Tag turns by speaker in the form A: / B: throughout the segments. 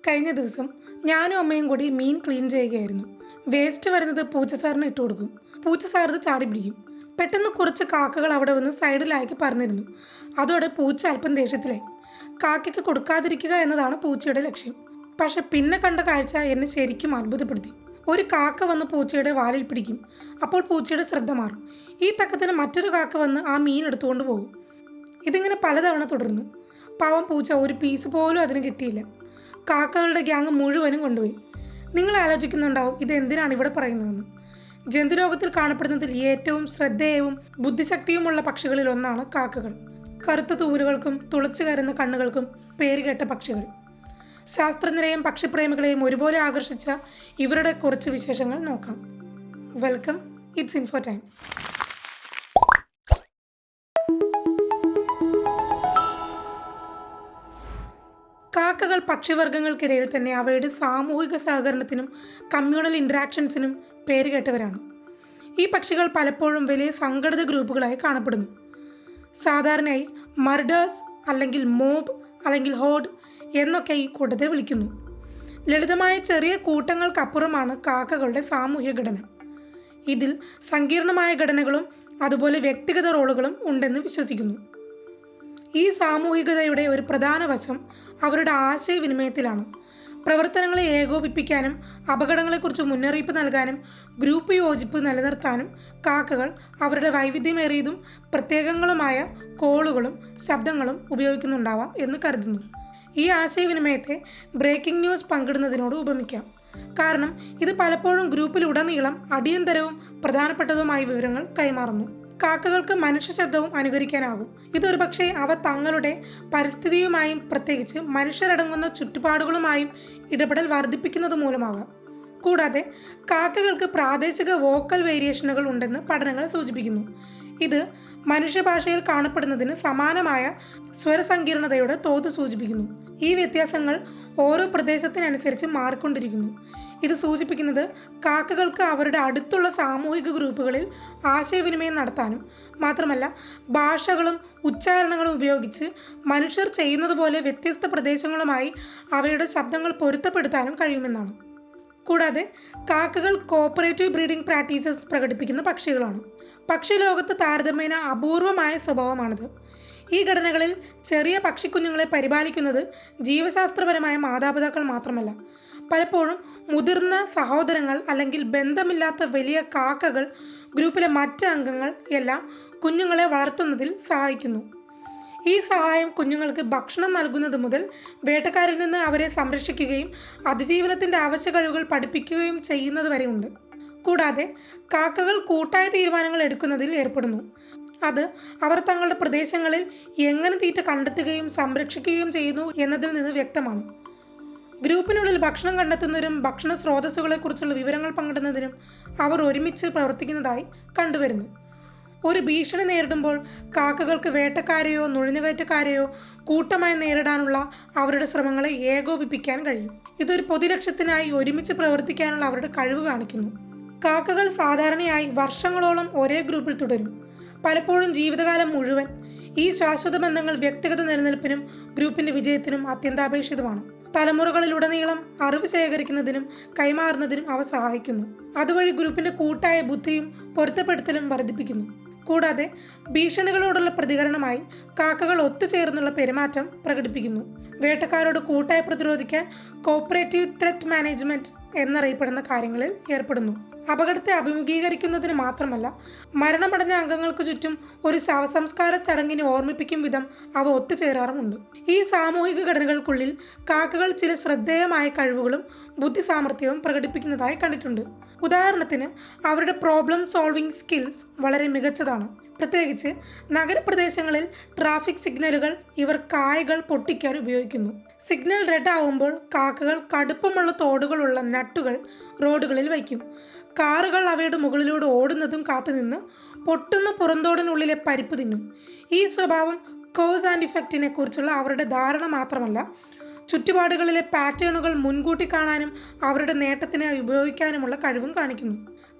A: കഴിഞ്ഞ ദിവസം ഞാനും അമ്മയും കൂടി മീൻ ക്ലീൻ ചെയ്യുകയായിരുന്നു. വേസ്റ്റ് വരുന്നത് പൂച്ച സാറിന് ഇട്ട് കൊടുക്കും. പൂച്ച സാറിന് ചാടി പിടിക്കും. പെട്ടെന്ന് കുറച്ച് കാക്കകൾ അവിടെ വന്ന് സൈഡിലാക്കി പറഞ്ഞിരുന്നു. അതോടെ പൂച്ച അല്പം ദേഷ്യത്തിലായി. കാക്കയ്ക്ക് കൊടുക്കാതിരിക്കുക എന്നതാണ് പൂച്ചയുടെ ലക്ഷ്യം. പക്ഷെ പിന്നെ കണ്ട കാഴ്ച എന്നെ ശരിക്കും അത്ഭുതപ്പെടുത്തി. ഒരു കാക്ക വന്ന് പൂച്ചയുടെ വാലിൽ പിടിക്കും. അപ്പോൾ പൂച്ചയുടെ ശ്രദ്ധ മാറും. ഈ തക്കത്തിന് മറ്റൊരു കാക്ക വന്ന് ആ മീൻ എടുത്തുകൊണ്ട് പോകും. ഇതിങ്ങനെ പലതവണ തുടർന്നു. പാവം പൂച്ച ഒരു പീസ് പോലും അതിന് കിട്ടിയില്ല. കാക്കകളുടെ ഗ്യാങ് മുഴുവനും കൊണ്ടുപോയി. നിങ്ങൾ ആലോചിക്കുന്നുണ്ടാവും ഇത് എന്തിനാണ് ഇവിടെ പറയുന്നതെന്ന്. ജന്തുലോകത്തിൽ കാണപ്പെടുന്നതിൽ ഏറ്റവും ശ്രദ്ധേയവും ബുദ്ധിശക്തിയുമുള്ള പക്ഷികളിൽ ഒന്നാണ് കാക്കകൾ. കറുത്ത തൂവലുകൾക്കും തുളച്ചു കയറുന്ന കണ്ണുകൾക്കും പേരുകേട്ട പക്ഷികൾ. ശാസ്ത്രജ്ഞരെയും പക്ഷിപ്രേമികളെയും ഒരുപോലെ ആകർഷിച്ച ഇവരുടെ കുറച്ച് വിശേഷങ്ങൾ നോക്കാം. Welcome, it's info time. കാക്കകൾ പക്ഷിവർഗങ്ങൾക്കിടയിൽ തന്നെ അവയുടെ സാമൂഹിക സഹകരണത്തിനും കമ്മ്യൂണൽ ഇൻറ്ററാക്ഷൻസിനും പേരുകേട്ടവരാണ്. ഈ പക്ഷികൾ പലപ്പോഴും വലിയ സംഘടിത ഗ്രൂപ്പുകളായി കാണപ്പെടുന്നു. സാധാരണയായി മർഡേഴ്സ് അല്ലെങ്കിൽ മോബ് അല്ലെങ്കിൽ ഹോഡ് എന്നൊക്കെ ഈ കൂട്ടത്തെ വിളിക്കുന്നു. ലളിതമായ ചെറിയ കൂട്ടങ്ങൾക്കപ്പുറമാണ് കാക്കകളുടെ സാമൂഹ്യ ഘടന. ഇതിൽ സങ്കീർണമായ ഘടനകളും അതുപോലെ വ്യക്തിഗത റോളുകളും ഉണ്ടെന്ന് വിശ്വസിക്കുന്നു. ഈ സാമൂഹികതയുടെ ഒരു പ്രധാന വശം അവരുടെ ആശയവിനിമയത്തിലാണ്. പ്രവർത്തനങ്ങളെ ഏകോപിപ്പിക്കാനും അപകടങ്ങളെക്കുറിച്ച് മുന്നറിയിപ്പ് നൽകാനും ഗ്രൂപ്പ് യോജിപ്പ് നിലനിർത്താനും കാക്കകൾ അവരുടെ വൈവിധ്യമേറിയതും പ്രത്യേകങ്ങളുമായ കോളുകളും ശബ്ദങ്ങളും ഉപയോഗിക്കുന്നുണ്ടാവാം എന്ന് കരുതുന്നു. ഈ ആശയവിനിമയത്തെ ബ്രേക്കിംഗ് ന്യൂസ് പങ്കിടുന്നതിനോട് ഉപമിക്കാം. കാരണം ഇത് പലപ്പോഴും ഗ്രൂപ്പിലുടനീളം അടിയന്തരവും പ്രധാനപ്പെട്ടതുമായ വിവരങ്ങൾ കൈമാറുന്നു. കാക്കകൾക്ക് മനുഷ്യ ശബ്ദവും അനുകരിക്കാനാകും. ഇതൊരു പക്ഷേ അവ തങ്ങളുടെ പരിസ്ഥിതിയുമായും പ്രത്യേകിച്ച് മനുഷ്യരടങ്ങുന്ന ചുറ്റുപാടുകളുമായും ഇടപെടൽ വർദ്ധിപ്പിക്കുന്നത് മൂലമാകാം. കൂടാതെ കാക്കകൾക്ക് പ്രാദേശിക വോക്കൽ വേരിയേഷനുകൾ ഉണ്ടെന്ന് പഠനങ്ങൾ സൂചിപ്പിക്കുന്നു. ഇത് മനുഷ്യഭാഷയിൽ കാണപ്പെടുന്നതിന് സമാനമായ സ്വരസങ്കീർണതയുടെ തോത് സൂചിപ്പിക്കുന്നു. ഈ വ്യത്യാസങ്ങൾ ഓരോ പ്രദേശത്തിനനുസരിച്ച് മാറിക്കൊണ്ടിരിക്കുന്നു. ഇത് സൂചിപ്പിക്കുന്നത് കാക്കകൾക്ക് അവരുടെ അടുത്തുള്ള സാമൂഹിക ഗ്രൂപ്പുകളിൽ ആശയവിനിമയം നടത്താനും മാത്രമല്ല ഭാഷകളും ഉച്ചാരണങ്ങളും ഉപയോഗിച്ച് മനുഷ്യർ ചെയ്യുന്നത് പോലെ വ്യത്യസ്ത പ്രദേശങ്ങളുമായി അവയുടെ ശബ്ദങ്ങൾ പൊരുത്തപ്പെടുത്താനും കഴിയുമെന്നാണ്. കൂടാതെ കാക്കകൾ കോപ്പറേറ്റീവ് ബ്രീഡിംഗ് പ്രാക്ടീസസ് പ്രകടിപ്പിക്കുന്ന പക്ഷികളാണ്. പക്ഷിലോകത്ത് താരതമ്യേന അപൂർവമായ സ്വഭാവമാണിത്. ഈ ഘടനകളിൽ ചെറിയ പക്ഷിക്കുഞ്ഞുങ്ങളെ പരിപാലിക്കുന്നത് ജീവശാസ്ത്രപരമായ മാതാപിതാക്കൾ മാത്രമല്ല, പലപ്പോഴും മുതിർന്ന സഹോദരങ്ങൾ അല്ലെങ്കിൽ ബന്ധമില്ലാത്ത വലിയ കാക്കകൾ ഗ്രൂപ്പിലെ മറ്റ് അംഗങ്ങൾ എല്ലാം കുഞ്ഞുങ്ങളെ വളർത്തുന്നതിൽ സഹായിക്കുന്നു. ഈ സഹായം കുഞ്ഞുങ്ങൾക്ക് ഭക്ഷണം നൽകുന്നത് മുതൽ വേട്ടക്കാരിൽ നിന്ന് അവരെ സംരക്ഷിക്കുകയും അതിജീവനത്തിൻ്റെ അവശ്യ കഴിവുകൾ പഠിപ്പിക്കുകയും ചെയ്യുന്നത് വരെ ഉണ്ട്. കൂടാതെ കാക്കകൾ കൂട്ടായ തീരുമാനങ്ങൾ എടുക്കുന്നതിൽ ഏർപ്പെടുന്നു. അത് അവർ തങ്ങളുടെ പ്രദേശങ്ങളിൽ എങ്ങനെ തീറ്റ കണ്ടെത്തുകയും സംരക്ഷിക്കുകയും ചെയ്യുന്നു എന്നതിൽ നിന്ന് വ്യക്തമാണ്. ഗ്രൂപ്പിനുള്ളിൽ ഭക്ഷണം കണ്ടെത്തുന്നതിനും ഭക്ഷണ സ്രോതസ്സുകളെക്കുറിച്ചുള്ള വിവരങ്ങൾ പങ്കിടുന്നതിനും അവർ ഒരുമിച്ച് പ്രവർത്തിക്കുന്നതായി കണ്ടുവരുന്നു. ഒരു ഭീഷണി നേരിടുമ്പോൾ കാക്കകൾക്ക് വേട്ടക്കാരെയോ നുഴഞ്ഞുകയറ്റക്കാരെയോ കൂട്ടമായി നേരിടാനുള്ള അവരുടെ ശ്രമങ്ങളെ ഏകോപിപ്പിക്കാൻ കഴിയും. ഇതൊരു പൊതുലക്ഷ്യത്തിനായി ഒരുമിച്ച് പ്രവർത്തിക്കാനുള്ള അവരുടെ കഴിവ് കാണിക്കുന്നു. കാക്കകൾ സാധാരണയായി വർഷങ്ങളോളം ഒരേ ഗ്രൂപ്പിൽ തുടരും, പലപ്പോഴും ജീവിതകാലം മുഴുവൻ. ഈ ശാശ്വത ബന്ധങ്ങൾ വ്യക്തിഗത നിലനിൽപ്പിനും ഗ്രൂപ്പിൻ്റെ വിജയത്തിനും അത്യന്താപേക്ഷിതമാണ്. തലമുറകളിലുടനീളം അറിവ് ശേഖരിക്കുന്നതിനും കൈമാറുന്നതിനും അവ സഹായിക്കുന്നു. അതുവഴി ഗ്രൂപ്പിൻ്റെ കൂട്ടായ ബുദ്ധിയും പൊരുത്തപ്പെടുത്തലും വർദ്ധിപ്പിക്കുന്നു. കൂടാതെ ഭീഷണികളോടുള്ള പ്രതികരണമായി കാക്കകൾ ഒത്തുചേർന്നുള്ള പെരുമാറ്റം പ്രകടിപ്പിക്കുന്നു. വേട്ടക്കാരോട് കൂട്ടായി പ്രതിരോധിക്കാൻ കോപ്പറേറ്റീവ് ത്രെറ്റ് മാനേജ്മെൻറ്റ് എന്നറിയപ്പെടുന്ന കാര്യങ്ങളിൽ ഏർപ്പെടുന്നു. അപകടത്തെ അഭിമുഖീകരിക്കുന്നതിന് മാത്രമല്ല, മരണമടഞ്ഞ അംഗങ്ങൾക്ക് ചുറ്റും ഒരു ശവസംസ്കാര ചടങ്ങിനെ ഓർമ്മിപ്പിക്കും വിധം അവ ഒത്തുചേരാറുമുണ്ട്. ഈ സാമൂഹിക ഘടനകൾക്കുള്ളിൽ കാക്കകൾ ചില ശ്രദ്ധേയമായ കഴിവുകളും ബുദ്ധിസാമർഥ്യവും പ്രകടിപ്പിക്കുന്നതായി കണ്ടിട്ടുണ്ട്. ഉദാഹരണത്തിന് അവരുടെ പ്രോബ്ലം സോൾവിംഗ് സ്കിൽസ് വളരെ മികച്ചതാണ്. പ്രത്യേകിച്ച് നഗരപ്രദേശങ്ങളിൽ ട്രാഫിക് സിഗ്നലുകൾ ഇവർ കായകൾ പൊട്ടിക്കാൻ ഉപയോഗിക്കുന്നു. സിഗ്നൽ റെഡ് ആവുമ്പോൾ കാക്കകൾ കടുപ്പമുള്ള തോടുകളുള്ള നട്ടുകൾ റോഡുകളിൽ വയ്ക്കും. കാറുകൾ അവയുടെ മുകളിലൂടെ ഓടുന്നതും കാത്തുനിന്ന് പൊട്ടുന്ന പുറന്തോടിനുള്ളിലെ പരിപ്പ് തിന്നും. ഈ സ്വഭാവം കോസ് ആൻഡ് ഇഫക്റ്റിനെ കുറിച്ചുള്ള അവരുടെ ധാരണ മാത്രമല്ല, ചുറ്റുപാടുകളിലെ പാറ്റേണുകൾ മുൻകൂട്ടി കാണാനും അവരുടെ നേട്ടത്തിനായി ഉപയോഗിക്കാനുമുള്ള കഴിവും കാണിക്കുന്നു.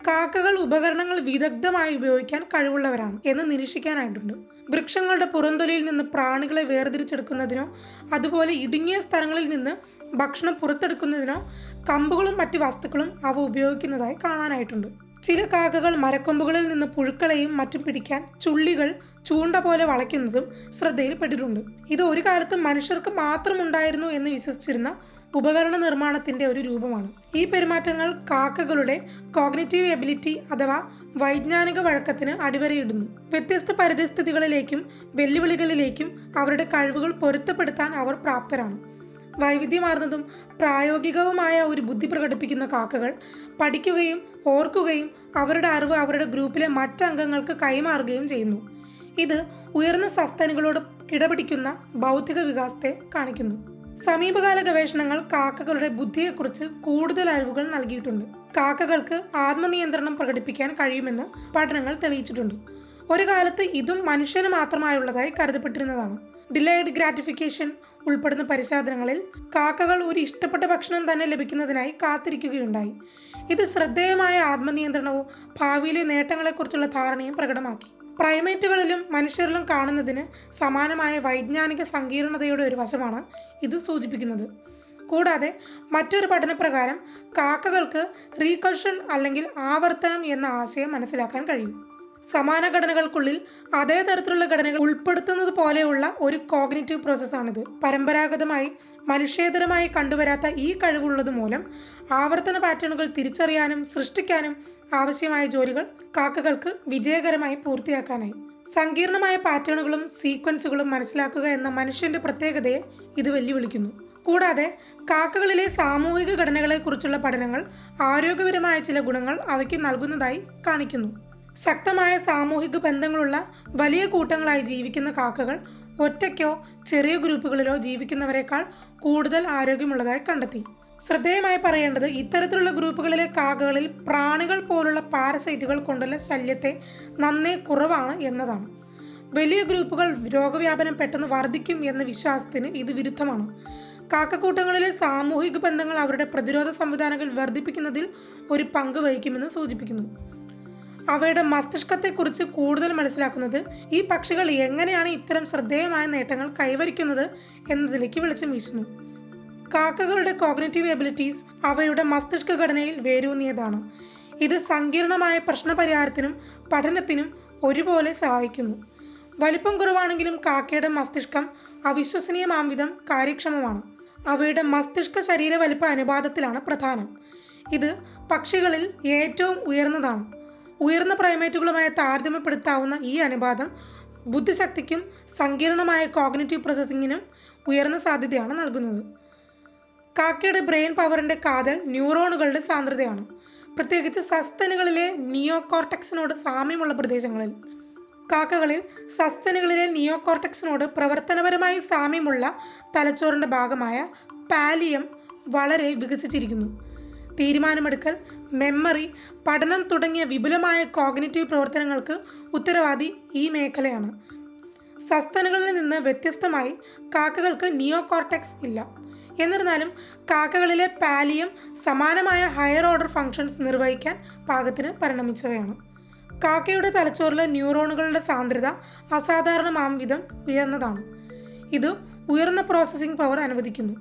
A: കാക്കകൾ ഉപകരണങ്ങൾ വിദഗ്ധമായി ഉപയോഗിക്കാൻ കഴിവുള്ളവരാണ് എന്ന് നിരീക്ഷിക്കാനായിട്ടുണ്ട്. വൃക്ഷങ്ങളുടെ പുറന്തൊലിയിൽ നിന്ന് പ്രാണികളെ വേർതിരിച്ചെടുക്കുന്നതിനോ അതുപോലെ ഇടുങ്ങിയ സ്ഥലങ്ങളിൽ നിന്ന് ഭക്ഷണം പുറത്തെടുക്കുന്നതിനോ കമ്പുകളും മറ്റ് വസ്തുക്കളും അവ ഉപയോഗിക്കുന്നതായി കാണാനായിട്ടുണ്ട്. ചില കാക്കകൾ മരക്കൊമ്പുകളിൽ നിന്ന് പുഴുക്കളെയും മറ്റും പിടിക്കാൻ ചുള്ളികൾ ചൂണ്ട പോലെ വളയ്ക്കുന്നതും ശ്രദ്ധയിൽപ്പെട്ടിട്ടുണ്ട്. ഇത് ഒരു കാലത്ത് മനുഷ്യർക്ക് മാത്രം ഉണ്ടായിരുന്നു എന്ന് വിശ്വസിച്ചിരുന്ന ഉപകരണ നിർമ്മാണത്തിന്റെ ഒരു രൂപമാണ്. ഈ പെരുമാറ്റങ്ങൾ കാക്കകളുടെ കോഗ്നിറ്റീവ് എബിലിറ്റി അഥവാ വൈജ്ഞാനിക വഴക്കത്തിന് അടിവരയിടുന്നു. വ്യത്യസ്ത പരിതസ്ഥിതികളിലേക്കും വെല്ലുവിളികളിലേക്കും അവരുടെ കഴിവുകൾ പൊരുത്തപ്പെടുത്താൻ അവർ പ്രാപ്തരാണ്. വൈവിധ്യമാർന്നതും പ്രായോഗികവുമായ ഒരു ബുദ്ധി പ്രകടിപ്പിക്കുന്ന കാക്കകൾ പഠിക്കുകയും ഓർക്കുകയും അവരുടെ അറിവ് അവരുടെ ഗ്രൂപ്പിലെ മറ്റംഗങ്ങൾക്ക് കൈമാറുകയും ചെയ്യുന്നു. ഇത് ഉയർന്ന സസ്തനികളോട് കിടപിടിക്കുന്ന ബൗദ്ധിക വികാസത്തെ കാണിക്കുന്നു. സമീപകാല ഗവേഷണങ്ങൾ കാക്കകളുടെ ബുദ്ധിയെക്കുറിച്ച് കൂടുതൽ അറിവുകൾ നൽകിയിട്ടുണ്ട്. കാക്കകൾക്ക് ആത്മനിയന്ത്രണം പ്രകടിപ്പിക്കാൻ കഴിയുമെന്ന് പഠനങ്ങൾ തെളിയിച്ചിട്ടുണ്ട്. ഒരു കാലത്ത് ഇതും മനുഷ്യന് മാത്രമായുള്ളതായി കരുതപ്പെട്ടിരുന്നതാണ്. ഡിലേഡ് ഗ്രാറ്റിഫിക്കേഷൻ ഉൾപ്പെടുന്ന പരിശോധനകളിൽ കാക്കകൾ ഒരു ഇഷ്ടപ്പെട്ട ഭക്ഷണം തന്നെ ലഭിക്കുന്നതിനായി കാത്തിരിക്കുകയുണ്ടായി. ഇത് ശ്രദ്ധേയമായ ആത്മനിയന്ത്രണവും ഭാവിയിലെ നേട്ടങ്ങളെക്കുറിച്ചുള്ള ധാരണയും പ്രകടമാക്കി. പ്രൈമേറ്റുകളിലും മനുഷ്യരിലും കാണുന്നതിന് സമാനമായ വൈജ്ഞാനിക സങ്കീർണതയുടെ ഒരു വശമാണ് ഇത് സൂചിപ്പിക്കുന്നത്. കൂടാതെ മറ്റൊരു പഠനപ്രകാരം കാക്കകൾക്ക് റീകർഷൻ അല്ലെങ്കിൽ ആവർത്തനം എന്ന ആശയം മനസ്സിലാക്കാൻ കഴിയും. സമാന ഘടനകൾക്കുള്ളിൽ അതേ തരത്തിലുള്ള ഘടനകൾ ഉൾപ്പെടുത്തുന്നത് പോലെയുള്ള ഒരു കോഗ്നിറ്റീവ് പ്രോസസ്സാണിത്. പരമ്പരാഗതമായി മനുഷ്യേതരമായി കണ്ടുവരാത്ത ഈ കഴിവുള്ളത് മൂലം ആവർത്തന പാറ്റേണുകൾ തിരിച്ചറിയാനും സൃഷ്ടിക്കാനും ആവശ്യമായ ജോലികൾ കാക്കകൾക്ക് വിജയകരമായി പൂർത്തിയാക്കാനായി. സങ്കീർണമായ പാറ്റേണുകളും സീക്വൻസുകളും മനസ്സിലാക്കുക എന്ന മനുഷ്യന്റെ പ്രത്യേകതയെ ഇത് വെല്ലുവിളിക്കുന്നു. കൂടാതെ കാക്കകളിലെ സാമൂഹിക ഘടനകളെക്കുറിച്ചുള്ള പഠനങ്ങൾ ആരോഗ്യപരമായ ചില ഗുണങ്ങൾ അവയ്ക്ക് നൽകുന്നതായി കാണിക്കുന്നു. ശക്തമായ സാമൂഹിക ബന്ധങ്ങളുള്ള വലിയ കൂട്ടങ്ങളായി ജീവിക്കുന്ന കാക്കകൾ ഒറ്റയ്ക്കോ ചെറിയ ഗ്രൂപ്പുകളിലോ ജീവിക്കുന്നവരെക്കാൾ കൂടുതൽ ആരോഗ്യമുള്ളതായി കണ്ടെത്തി. ശ്രദ്ധേയമായി പറയേണ്ടത് ഇത്തരത്തിലുള്ള ഗ്രൂപ്പുകളിലെ കാക്കകളിൽ പ്രാണികൾ പോലുള്ള പാരസൈറ്റുകൾ കൊണ്ടുള്ള ശല്യത്തെ നന്നേ കുറവാണ് എന്നതാണ്. വലിയ ഗ്രൂപ്പുകൾ രോഗവ്യാപനം പെട്ടെന്ന് വർദ്ധിക്കും എന്ന വിശ്വാസത്തിന് ഇത് വിരുദ്ധമാണ്. കാക്കക്കൂട്ടങ്ങളിലെ സാമൂഹിക ബന്ധങ്ങൾ അവരുടെ പ്രതിരോധ സംവിധാനങ്ങൾ വർദ്ധിപ്പിക്കുന്നതിൽ ഒരു പങ്ക് വഹിക്കുമെന്ന് സൂചിപ്പിക്കുന്നു. അവയുടെ മസ്തിഷ്കത്തെക്കുറിച്ച് കൂടുതൽ മനസ്സിലാക്കുന്നത് ഈ പക്ഷികൾ എങ്ങനെയാണ് ഇത്തരം ശ്രദ്ധേയമായ നേട്ടങ്ങൾ കൈവരിക്കുന്നത് എന്നതിലേക്ക് വെളിച്ചം വീശുന്നു. കാക്കകളുടെ കോഗ്നിറ്റീവ് എബിലിറ്റീസ് അവയുടെ മസ്തിഷ്ക ഘടനയിൽ വേരൂന്നിയതാണ്. ഇത് സങ്കീർണമായ പ്രശ്നപരിഹാരത്തിനും പഠനത്തിനും ഒരുപോലെ സഹായിക്കുന്നു. വലിപ്പം കുറവാണെങ്കിലും കാക്കയുടെ മസ്തിഷ്കം അവിശ്വസനീയമാം വിധം കാര്യക്ഷമമാണ്. അവയുടെ മസ്തിഷ്ക ശരീര വലിപ്പ അനുപാതത്തിലാണ് പ്രധാനം. ഇത് പക്ഷികളിൽ ഏറ്റവും ഉയർന്നതാണ്. ഉയർന്ന പ്രൈമേറ്റുകളുമായി താരതമ്യപ്പെടുത്താവുന്ന ഈ അനുപാതം ബുദ്ധിശക്തിക്കും സങ്കീർണമായ കോഗ്നിറ്റീവ് പ്രോസസ്സിങ്ങിനും ഉയർന്ന സാധ്യതയാണ് നൽകുന്നത്. കാക്കയുടെ ബ്രെയിൻ പവറിൻ്റെ കാതൽ ന്യൂറോണുകളുടെ സാന്ദ്രതയാണ്, പ്രത്യേകിച്ച് സസ്തനുകളിലെ നിയോകോർട്ടക്സിനോട് സാമ്യമുള്ള പ്രദേശങ്ങളിൽ. കാക്കകളിൽ സസ്തനുകളിലെ നിയോകോർട്ടക്സിനോട് പ്രവർത്തനപരമായി സാമ്യമുള്ള തലച്ചോറിൻ്റെ ഭാഗമായ പാലിയം വളരെ വികസിച്ചിരിക്കുന്നു. തീരുമാനമെടുക്കൽ, മെമ്മറി, പഠനം തുടങ്ങിയ വിപുലമായ കോഗ്നിറ്റീവ് പ്രവർത്തനങ്ങൾക്ക് ഉത്തരവാദി ഈ മേഖലയാണ്. സസ്തനുകളിൽ നിന്ന് വ്യത്യസ്തമായി കാക്കകൾക്ക് നിയോകോർട്ടക്സ് ഇല്ല. എന്നിരുന്നാലും കാക്കകളിലെ പാലിയം സമാനമായ ഹയർ ഓർഡർ ഫങ്ഷൻസ് നിർവഹിക്കാൻ പാകത്തിന് പരിണമിച്ചവയാണ്. കാക്കയുടെ തലച്ചോറിലെ ന്യൂറോണുകളുടെ സാന്ദ്രത അസാധാരണമാം വിധം ഉയർന്നതാണ്. ഇത് ഉയർന്ന പ്രോസസ്സിംഗ് പവർ അനുവദിക്കുന്നു.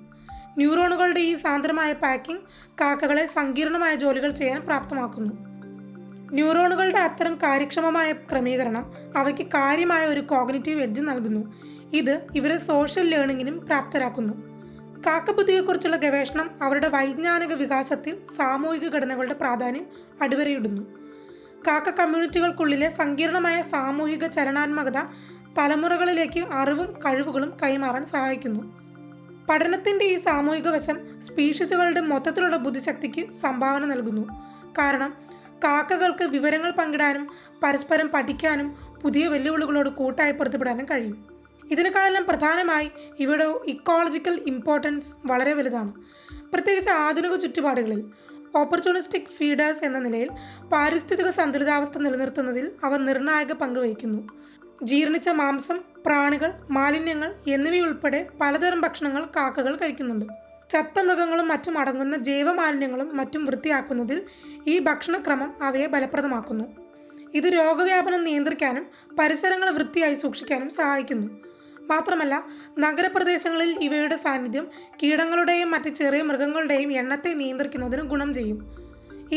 A: ന്യൂറോണുകളുടെ ഈ സാന്ദ്രമായ പാക്കിംഗ് കാക്കകളെ സങ്കീർണമായ ജോലികൾ ചെയ്യാൻ പ്രാപ്തമാക്കുന്നു. ന്യൂറോണുകളുടെ അത്തരം കാര്യക്ഷമമായ ക്രമീകരണം അവയ്ക്ക് കാര്യമായ ഒരു കോഗ്നിറ്റീവ് എഡ്ജ് നൽകുന്നു. ഇത് ഇവരെ സോഷ്യൽ ലേണിങ്ങിനും പ്രാപ്തരാക്കുന്നു. കാക്കബുദ്ധിയെക്കുറിച്ചുള്ള ഗവേഷണം അവരുടെ വൈജ്ഞാനിക വികാസത്തിൽ സാമൂഹിക ഘടനകളുടെ പ്രാധാന്യം അടിവരയിടുന്നു. കാക്ക കമ്മ്യൂണിറ്റികൾക്കുള്ളിലെ സങ്കീർണമായ സാമൂഹിക ചലനാത്മകത തലമുറകളിലേക്ക് അറിവും കഴിവുകളും കൈമാറാൻ സഹായിക്കുന്നു. പഠനത്തിൻ്റെ ഈ സാമൂഹിക വശം സ്പീഷീസുകളുടെ മൊത്തത്തിലുള്ള ബുദ്ധിശക്തിക്ക് സംഭാവന നൽകുന്നു. കാരണം കാക്കകൾക്ക് വിവരങ്ങൾ പങ്കിടാനും പരസ്പരം പഠിക്കാനും പുതിയ വെല്ലുവിളികളോട് കൂട്ടായി പൊരുത്തപ്പെടാനും കഴിയും. ഇതിനേക്കാളെല്ലാം പ്രധാനമായി ഇവയുടെ ഇക്കോളജിക്കൽ ഇമ്പോർട്ടൻസ് വളരെ വലുതാണ്. പ്രത്യേകിച്ച് ആധുനിക ചുറ്റുപാടുകളിൽ ഓപ്പർച്യൂണിസ്റ്റിക് ഫീഡേഴ്സ് എന്ന നിലയിൽ പാരിസ്ഥിതിക സന്തുലിതാവസ്ഥ നിലനിർത്തുന്നതിൽ അവ നിർണായക പങ്ക് വഹിക്കുന്നു. ജീർണിച്ച മാംസം, പ്രാണികൾ, മാലിന്യങ്ങൾ എന്നിവയുൾപ്പെടെ പലതരം ഭക്ഷണങ്ങൾ കാക്കകൾ കഴിക്കുന്നുണ്ട്. ചത്ത മൃഗങ്ങളും മറ്റും അടങ്ങുന്ന ജൈവമാലിന്യങ്ങളും മറ്റും വൃത്തിയാക്കുന്നതിൽ ഈ ഭക്ഷണക്രമം അവയെ ഫലപ്രദമാക്കുന്നു. ഇത് രോഗവ്യാപനം നിയന്ത്രിക്കാനും പരിസരങ്ങൾ വൃത്തിയായി സൂക്ഷിക്കാനും സഹായിക്കുന്നു. മാത്രമല്ല, നഗരപ്രദേശങ്ങളിൽ ഇവയുടെ സാന്നിധ്യം കീടങ്ങളുടെയും മറ്റ് ചെറിയ മൃഗങ്ങളുടെയും എണ്ണത്തെ നിയന്ത്രിക്കുന്നതിന് ഗുണം ചെയ്യും.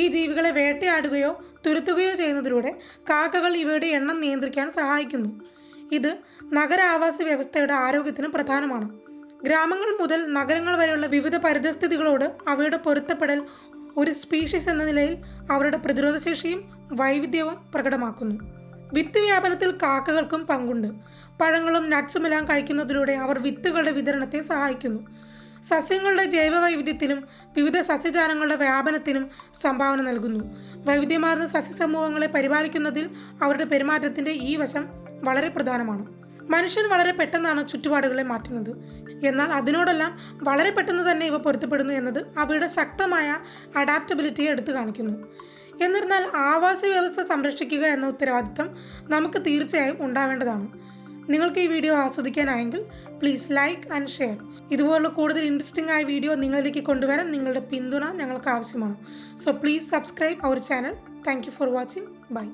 A: ഈ ജീവികളെ വേട്ടയാടുകയോ തുരത്തുകയോ ചെയ്യുന്നതിലൂടെ കാക്കകൾ ഇവയുടെ എണ്ണം നിയന്ത്രിക്കാൻ സഹായിക്കുന്നു. ഇത് നഗരാവാസ വ്യവസ്ഥയുടെ ആരോഗ്യത്തിന് പ്രധാനമാണ്. ഗ്രാമങ്ങൾ മുതൽ നഗരങ്ങൾ വരെയുള്ള വിവിധ പരിതസ്ഥിതികളോട് അവയുടെ പൊരുത്തപ്പെടൽ ഒരു സ്പീഷീസ് എന്ന നിലയിൽ അവരുടെ പ്രതിരോധശേഷിയും വൈവിധ്യവും പ്രകടമാക്കുന്നു. വിത്ത് വ്യാപനത്തിൽ കാക്കകൾക്കും പങ്കുണ്ട്. പഴങ്ങളും നട്ട്സുമെല്ലാം കഴിക്കുന്നതിലൂടെ അവർ വിത്തുകളുടെ വിതരണത്തെ സഹായിക്കുന്നു. സസ്യങ്ങളുടെ ജൈവവൈവിധ്യത്തിലും വിവിധ സസ്യജാലങ്ങളുടെ വ്യാപനത്തിനും സംഭാവന നൽകുന്നു. വൈവിധ്യമാർന്ന സസ്യസമൂഹങ്ങളെ പരിപാലിക്കുന്നതിൽ അവരുടെ പെരുമാറ്റത്തിൻ്റെ ഈ വശം വളരെ പ്രധാനമാണ്. മനുഷ്യൻ വളരെ പെട്ടെന്നാണ് ചുറ്റുപാടുകളെ മാറ്റുന്നത്. എന്നാൽ അതിനോടെല്ലാം വളരെ പെട്ടെന്ന് തന്നെ ഇവ പൊരുത്തപ്പെടുന്നു എന്നത് അവയുടെ ശക്തമായ അഡാപ്റ്റബിലിറ്റിയെ എടുത്തു കാണിക്കുന്നു. എന്നിരുന്നാൽ ആവാസ വ്യവസ്ഥ സംരക്ഷിക്കുക എന്ന ഉത്തരവാദിത്തം നമുക്ക് തീർച്ചയായും ഉണ്ടാവേണ്ടതാണ്. നിങ്ങൾക്ക് ഈ വീഡിയോ ആസ്വദിക്കാനായെങ്കിൽ പ്ലീസ് ലൈക്ക് ആൻഡ് ഷെയർ. ഇതുപോലുള്ള കൂടുതൽ ഇൻട്രസ്റ്റിംഗ് ആയ വീഡിയോ നിങ്ങളിലേക്ക് കൊണ്ടുവരാൻ നിങ്ങളുടെ പിന്തുണ ഞങ്ങൾക്ക് ആവശ്യമാണ്. So please subscribe our channel. Thank you for watching. By.